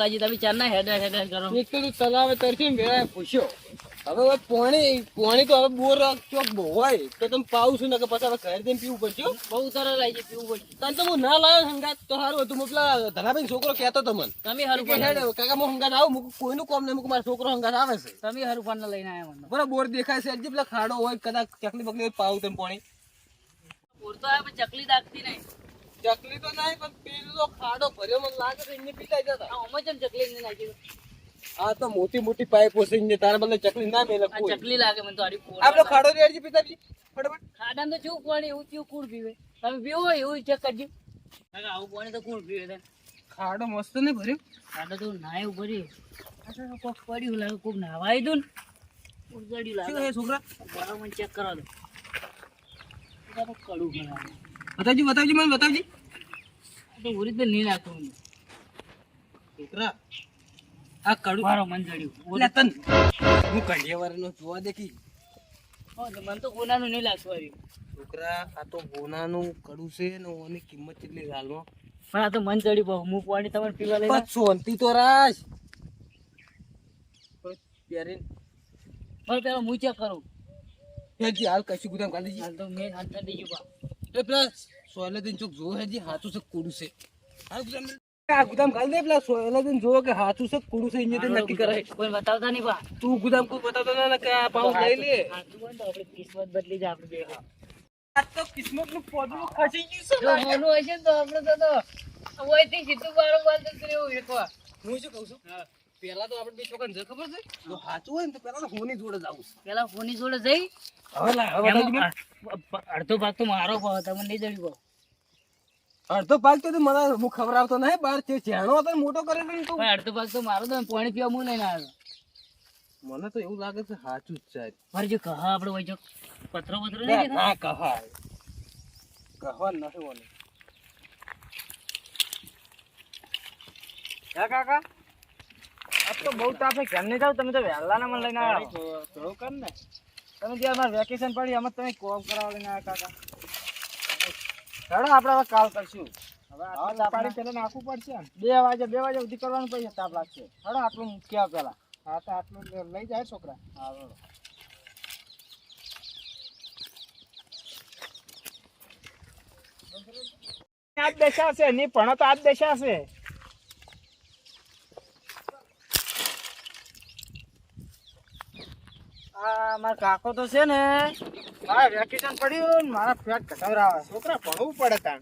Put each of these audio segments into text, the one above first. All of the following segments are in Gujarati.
કાકાજી તમે ચારના હેડ કરો. એક તો તું તલાવે તરથી મેળા પૂછ્યો હવે પોણી તો હવે બોર ચોક હોય તો તમે પાવું છું ને કે પછી હવે ઘરે જઈને પીવું પડશે હો. બહુ સરસ આવી છે પીવું પડશે. તને તો હું ના લાવ્યો હંગાત તો સારું હતું. હું પેલા ધનાભાઈ છોકરો કહેતો તો મને તમે હારું કે હેડ કાકા હું હંગાત આવું મૂકું કોઈનું કોમ નહીં મૂકું મારો છોકરો હંગાત આવે છે. તમે હારું પાન લઈને આવ્યા મને. બરાબર બોર દેખાય છે હજી પેલા ખાડો હોય કદાચ ચકલી બકલી હોય પાવું તમે પાણી બોર તો આવે પણ ચકલી દાગતી નહીં. ચકલી તો નહીં પણ પેલો ખાડો ભર્યો મને લાગે છે એને પીતા જતા. આ ઓમાં ચમ ચકલી ને નાખી. આ તો મોટી મોટી પાઇપો છે ને તારા બદલે ચકલી ના મેલે આ ચકલી લાગે મને તો આડી પોર. આપણો ખાડો રેડજી પિતાજી ફટાફટ. ખાડામાં તો ચૂક પાણી એવું ચૂક કુણ પીવે. તમે પીવો હોય એવું ચેક કરજો. કાકા આવું પાણી તો કોણ પીવે છે? ખાડો મસ્ત ને ભર્યો. ખાડો તો નાયું ભર્યું. આ કોક પડ્યું લાગે કોક નાવાઈ દઉં ને ઉજળી શું લાગે. હે છોકરા બરાબર મને ચેક કરવા દો. કડું ખરાબ. બતાવજી મને બતાવજી. આ તો ઓરિજિનલ નહીં લાગતું મને. છોકરા આ કડું મારો મન જડ્યું. એટલે તન હું કંડિયાવાળાનો જોવા દેખી. મને તો કોનાનું નહીં લાગતું આવ્યું. છોકરા આ તો ગોનાનું કડું છે ને ઓની કિંમત કેટલી હાલમાં પણ આ તો મન ચડ્યું બહુ. હું પાણી તમારે પીવા લઈ બસ શાંતિ તો રાખ. પ્યારી પણ પેલા હું ચેક કરું. હેજી હાલ કશું ગુદામ કાઢી જી. હાલ તો મેં હાથ થઈ ગયું. એટલે પેલા સોયલાદીન ચોક જો હેજી હાથું છે કુડું છે. હાલ ગુદામ આ ગુદામ કાઢી દે. પેલા સોયલાદીન જો કે હાથું છે કુડું છે અહીંયા નક્કી કરે. કોઈ બતાવતા નહીં બા. તું ગુદામ કોઈ બતાવતો ના કે આ પાઉસ લઈ લે. હાથું બંધ આપણે કિસ્મત બદલી જાય આપણે બે. આ તો કિસ્મત નું પોદલું ખસી ગયું જો છે. મોનું હશે ને તો આપણે તો ઓયથી સીધું બારો બાંધ જ રહેવું એકવાર. હું શું કહું છું પેલા તો આપણે બે છોકરાને જે ખબર છે જો સાચું હોય ને તો પેલા તો હોની જોડે જાવું છે. પેલા ફોની જોડે જઈ હવે એમાં અડધો ભાગ તો મારો ભાવ તમને નહીં જડ્યું ભાવ. અડધો ભાગ તો મને હું ખબર આવતો નહીં બાર ચેણો હતો ને મોટો કરે ને તું. પણ અડધો ભાગ તો મારો તો પાણી પીવા હું લઈને આવ્યો. મને તો એવું લાગે છે સાચું જ છે. મારે જો કહા આપણે હોય જો પથરો પથરો ના નહીં ના કહા નથી મને. હે કાકા આજ તો બહુ તાપે ઘર નહીં જાવ. તમે તો વહેલા ના મને લઈને આવ્યા થોડું કર ને. તમે જે અમારે વેકેશન પડી એમાં તમે કોમ કરાવવા લઈને આવ્યા કાકા. હેડો આપણે હવે કાલ કરશું. હવે પાણી પેલા નાખવું પડશે ને 2 વાગે સુધી કરવાનું પૈસા તાપ લાગશે. હેડો આટલું મૂક્યા પેલા. હા તો આટલું લઈ જાય છોકરા. હા હેડો. આજ દશા છે નહીં ભણો તો આજ દશા છે. આ મારા કાકો તો છે ને મારા વેકેશન પડ્યું ને મારા પેટ ઘટાવરાવે. છોકરા ભણવું પડે તાણ.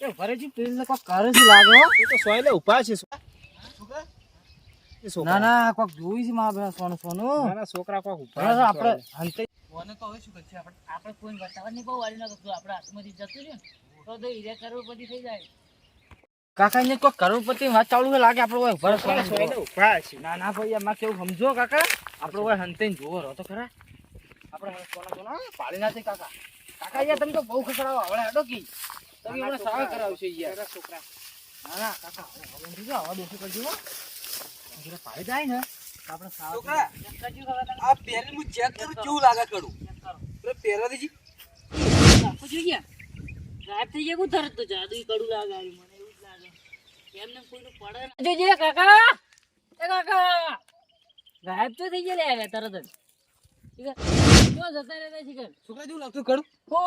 એ ભરેજી પેલી કોક કરે છે લાગે હો. એ તો સોયલે ઊભા છે. ના ના કોક જોઈ છે મારા સોનું સોનું. ના ના છોકરા કોક ઊભા આપણે હંતે મને તો હવે શું કરશે આપણે. આપણે કોઈ બતાવવા નહીં બહુ વાળી ના કરતું. આપણે હાથમાંથી જતું રહ્યું ને તો હીરે કરોડપતિ થઈ જાય. કાકા ને કોઈ કરોડપતિ વાત ચાલુ છે લાગે. આપણે હોય ભરે સોયલે ઊભા છે. ના ના ભાઈ એમાં કેવું સમજો કાકા. આપણે હોય હંતે જોવો રહો તો ખરા. આપણે સોના સોના પાડી નાખે કાકા. કાકા યાર તમે તો બહુ ખસડાવો હવે હેડો કી. તમે મને સારા કરાવશે યાર છોકરા. ના ના કાકા હવે સમજો હવે દોસ્તી કરજો હો. જરા પાડી જાય ને આપણે છોકરા સારા આ પહેલી હું ચેક કરું કેવું લાગે કડું. પહેલા દીજી આખું જોઈ ગયા ગાયબ થઈ ગયા. તરત તો જાદુ કડું લાગે મને એવું જ લાગે. એમને કોઈનું પડે ના જોજે કાકા. એ કાકા ગાયબ તો થઈ ગયા લે તરત જ. ઠીક છે જો જતા રહેતા છે કે છોકરા જેવું લાગતું કડું. ઓ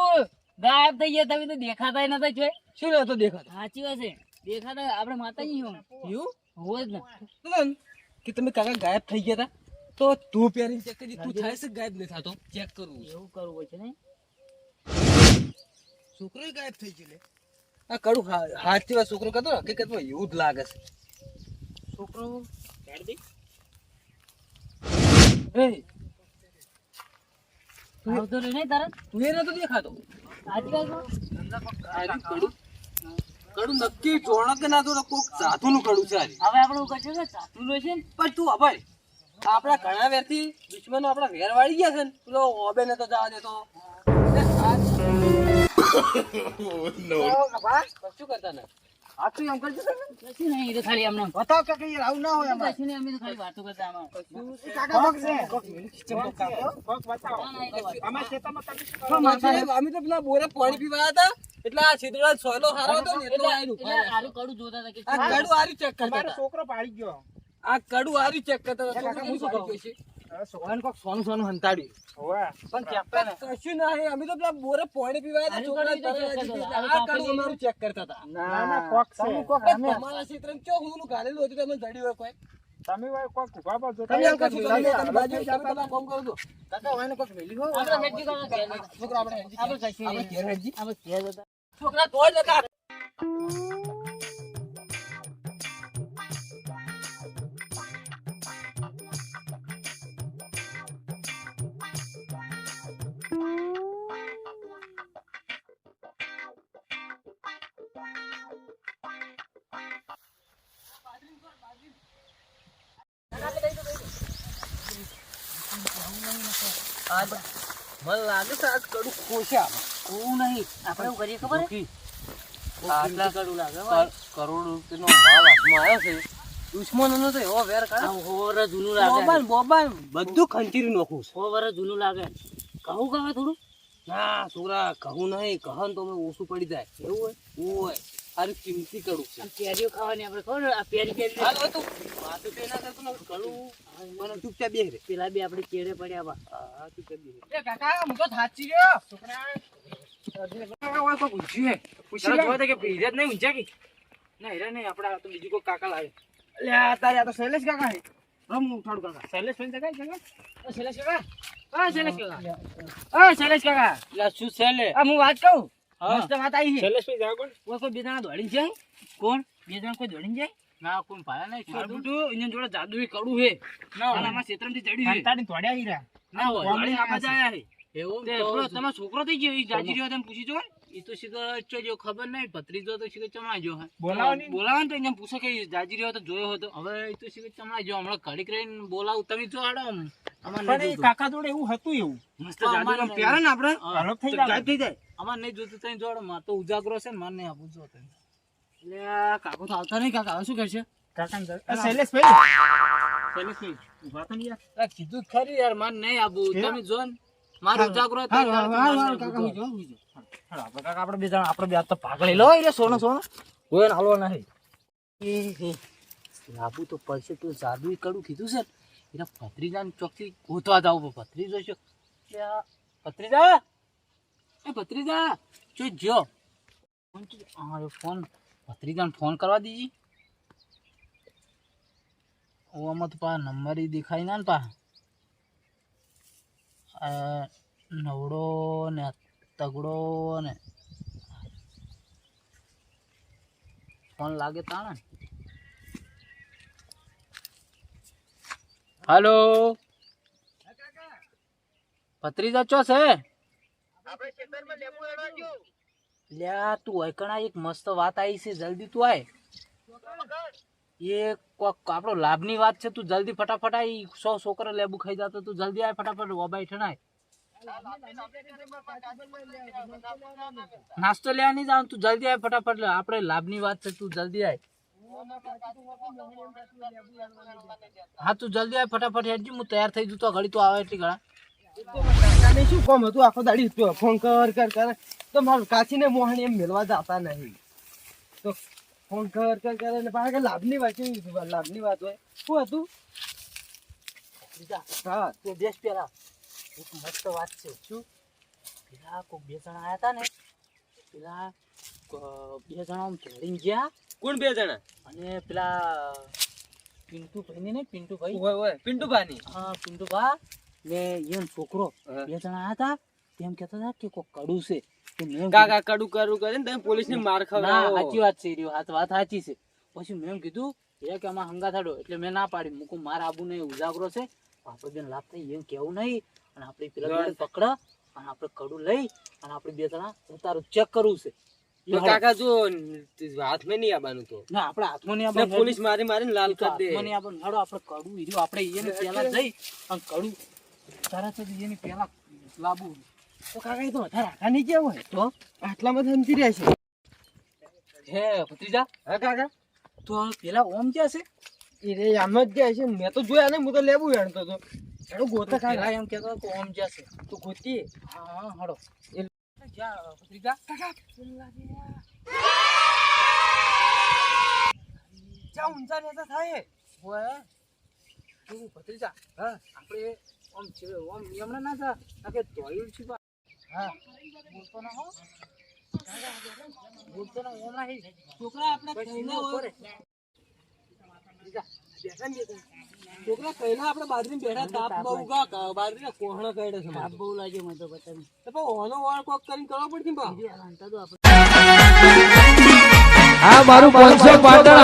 ગાયબ થઈ ગયા. તમે તો દેખાતા નતા જોઈ. શું નતો દેખાતો. સાચી વાત છે દેખાતા આપણે માતાજી હું એવું હોય જ ને. તો કે તમે કાકા ગાયબ થઈ ગયા હતા તો તું પહેરીને ચેક કરી. તું થાય છે ગાયબ નહીં થતો ચેક કરવું. એવું કરવું હોય છે ને. છોકરો ગાયબ થઈ ગયો લે. આ કડું હાથ થી છોકરો કરતો હકીકતમાં એવું જ લાગે છે. છોકરો આવતો રહે નહીં તરત. તું એ નતો દેખાતો. સાચી વાત છે. કડું નક્કી જોણો કે ના તો કોક જાતુનું કડું છે. હવે આપણે એવું કરશું કે ચાતું લો છે ને. પણ તું ભાઈ આપડા ઘણા વેરથી દુશ્મનો આપડા વેર વાળી ગયા છે ને. પેલો ઓબે ને તો જવા દેતો. શું કરતા ને હાચું એમ કરજો તમે. કશું નહીં, એ તો ખાલી એમને બતાવો કાકા યાર આવું ના હોય અમારે. કશું નહીં, અમે તો ખાલી વાતો કરતા આમાં. કાકા કોક છે કોક મેલી સિસ્ટમ કોક કાકા. ના, ના, એ તો વાત. અમે તો પેલા બોરે પાણી પીવા હતા એટલે આ છેતરા સોયલો હારો હતો ને એટલો આયલું. એટલે આરું કડું જોતા હતા કે આ કડું હારી ચેક કરતા હતા. છોકરો પાડી ગયો. આ કડું હારી ચેક કરતા હતા. કાકા, હું શું કહું? છે સોન કોક સોનું સોનું હંતાડ્યું. પણ ચેપ્ટર ને. કશું નહીં, અમે તો પેલા બોરે પાણી પીવા હતા. આનું છોકરા કડું તો check કરતા હતા. આ કડું અમારું ચેક કરતા હતા. ના કોક તમે કોક અમે તમારા ક્ષેત્રમાં ચો હું ઘાલેલું હતું તમે જડ્યું હોય કોઈ. તમે ભાઈ કોક બાબા જો તમે આમ કશું તમે બાજુ તમે કામ કરો છો. કાકા વાને કોક મેલી હો. આપણે મેટકી કરવા ગયા. છોકરા આપણે આપણે કશું આપણે નહીં. ઘેર હેડજી. આપણે ઘેર જતા. છોકરા તોય નતા. મને લાગે છે આ કડું ખોશા. એવું નહીં. આપણે એવું કરીએ ખબર છે? આટલા કડું લાગે હો. કરોડ રૂપિયાનો માલ હાથમાં આવ્યો છે. દુશ્મનોનો તો એવો વેર કાઢે. આ 100 વર્ષ જૂનું લાગે. બોબાન બધું ખંચીરી નાખું છું. 100 વર્ષ જૂનું લાગે. કહું કાકા થોડું? ના છોકરા કહું નહીં, કહન તો અમે ઓછું પડી જાય. એવું હોય ઓય આરી કિંમતી કડું છે. આ કેરીઓ ખાવાની આપણે ખબર છે? આ પેરી હાલો તું વાતો તે ના કરતો ને કડું મને ચૂપચાપ બેહ રે. પેલા બી આપણે કેળે પડ્યા બા. હા ચૂપચાપ બેહ રે. એ કાકા મુકો થાચી રહ્યો. છોકરા કાકા ઓય કોક ઊંચી હે. પૂછી લે જોવા કે ભીરત નહીં ઊંચા કે. ના હેરા નહીં આપણે આ તો બીજું કોઈ કાકા લાવે. એટલે આ તારે આ તો શૈલેષ કાકા હે. રમ ઉઠાડું કાકા. શૈલેષ ભાઈ કાકા કાકા. ઓ શૈલેષ કાકા. ઓ શૈલેષ કાકા. ઓ શૈલેષ કાકા. એટલે શું છે લે? આ હું વાત કહું. હા. મસ્ત વાત આવી છે. શૈલેષભાઈ જાવ કોણ? ઓય કોઈ બે જણા દોડીને જાય. કોણ? બે જણા કોઈ દોડીને જાય. ના કોઈ ભાડા નહીં. મારું બુટું એની જોડે જાદુઈ કડું હે. ના હોય. અને આમાં ક્ષેત્રમથી ચડ્યું હે. તાડી તોડ્યા હીરા. ના હોય. દોડીને આમાં જ આયા હે. એવું તે તો પેલો તમારો છોકરો થઈ ગયો. ઈ જાજી રહ્યો તેમ પૂછી જો. એ તો શીખર ચો જો ખબર નહીં. ભત્રીજો તો શીખર ચમાઈ જો હે. બોલાવો ને તો એને પૂછો કે જાજી રહ્યો તો જોયો હતો. હવે એ તો શીખર ચમાઈ જો. હમણાં ઘડીક રહીને બોલાવું તમે જો આડો આમ. અમાર પણ નહીં એ જોતું. કાકા જોડે એવું હતું એવું. મસ્ત તો જાદુ અમારે આમ પહેરે ને આપણે. હા. હલક થઈ જાય. થઈ જાય. અમાર નહીં જોતું તઈ જોડો. માર તો ઉજાગરો છે ને માર નહીં આપું જો તઈ. એટલે આ કાકો તો આવતા નહીં કાકા. હવે શું કરશે? કાકા શૈલેષભાઈ ઉભા તો નહીં યાર. કીધું જ ખરી યાર માર નહીં આપું. હે? તમે જો ને મારો ઉજાગરો હતો હાલો, ત્યારે હાલો, માર હાલો, નહીં કાકા આપું. હું જોઉં, હું જોઉં. હાલો, આપણે કાકા આપણે બે જણા આપણે બે હાથ તો ભાગ લઈ લો એટલે સોનો સોનો કોઈ ને હાલવા નહીં. લાભુ તો પડશે. તું જાદુ કડું કીધું છે ને, એના ભત્રીજાને ચોકથી ગોતવા જાવ. ભત્રીજો છે એટલે આ ભત્રીજા, એ ભત્રીજા જો જો ફોન તો- હા એ ફોન ભત્રીજાને ફોન કરવા દીજી. ઓમાં તો પા નંબર ય દેખાય ના ને પા. નવડો ને તગડો ને ફોન લાગે તાણે. હાલો ભત્રીજા ચો છે? લ્યા તું એકણા એક મસ્ત વાત આવી છે, જલ્દી તું આય. એ કોક આપણો લાભની વાત છે, તું જલ્દી ફટાફટ આય. 100 છોકરા લેબુ ખાઈ જતો, તું જલ્દી આય ફટાફટ. ઓબાઈ ઠણાય નાસ્તો લેવા નહીં જાવ, તું જલ્દી આય ફટાફટ. આપણે લાભની વાત છે, તું જલ્દી આય. હા તું જલ્દી આય ફટાફટ. હેડજી હું તૈયાર થઈ જતો ઘડી તો આવે એટલી ઘણા. કાકાને શું કામ હતું આખો દાડી ફોન કર કર કર તો મારું કાચીને મોહન એમ મેળવા જતા નહીં. તો ફોન કર કર કરે ને પાછા લાભની વાત કેવી લાભની વાત હોય શું હતું? હા તું બેસ પેલા એક મસ્ત વાત છે. શું? પેલા કોઈ બે જણા આયા હતા ને, પેલા બે જણા આમ ચડીને ગયા. કોણ બે જણા? અને પેલા પિન્ટુ ભાઈ ને પિન્ટુ ભાઈ, ઓય ઓય પિન્ટુભાની. હા પિન્ટુ ભા ને એમ છોકરો હા. બે જણા આયા હતા. તેમ કહેતા હતા કે કોઈ કડું છે. તો મેં કાકા કડું કરું કરીને તમે પોલીસને માર ના ખવડાવો. સાચી વાત છે, રહ્યો વાત સાચી છે. પછી મેં એમ કીધું એ કે આમાં હંગા થાડો, એટલે મેં ના પાડી. મૂકું માર આબુ ને ઉજાગરો છે, આપણે બેન લાભ થઈ એમ કેવું નહીં. અને આપણે પેલા બેન પકડા અને આપણે કડું લઈ અને આપણે બે જણા તારું ચેક કરવું છે. તો કાકા જો હાથમાં નહીં આવવાનું તો ના આપણે હાથમાં નહીં ને આપવાનું. પોલીસ મારી મારીને લાલ કરી દે. હાથમાં નહીં આપવાનું. હાડો આપણે કડું હીર્યું આપણે એને પેલા જઈ અને કડું તરત જ એને પેલા લાવવું. તો કાકા એ તો વધારે આખા નહીં ગયા હોય તો આટલામાં સમજી રહ્યા છે. હે ભત્રીજા હા કાકા તો આ પેલા ઓમ ક્યાં છે એ રે આમ જ ગયા છે મેં તો જોયા નહીં હું તો લેવું હેણતો તો એનો ગોતા પેલા કાકા એમ કહેતો હતો કે ઓમ ક્યાં છે તો ગોતીએ હા હડો એ ક્યાં ભત્રીજા કાકા ચા ઊંચા નેતા થાય ઓય તું ભત્રીજા હા આપણે ઓમ છે ઓમ નિયમના ના થા ના કે તોયું છે હા બોલતો ના હો બોલતો ના ઓમ ના છોકરા આપણે કહીને હોય છોકરા કહીને આપણે બાજરી બેઠા તાપ બહુ ગા બાજરી કોહણા કહેડે છે તાપ બહુ લાગ્યો મને તો બતાવી તો પણ ઓનો વાળ કોક કરીને કરવો પડશે બા હાલતા તો આપણે આ મારું 500 પાટણ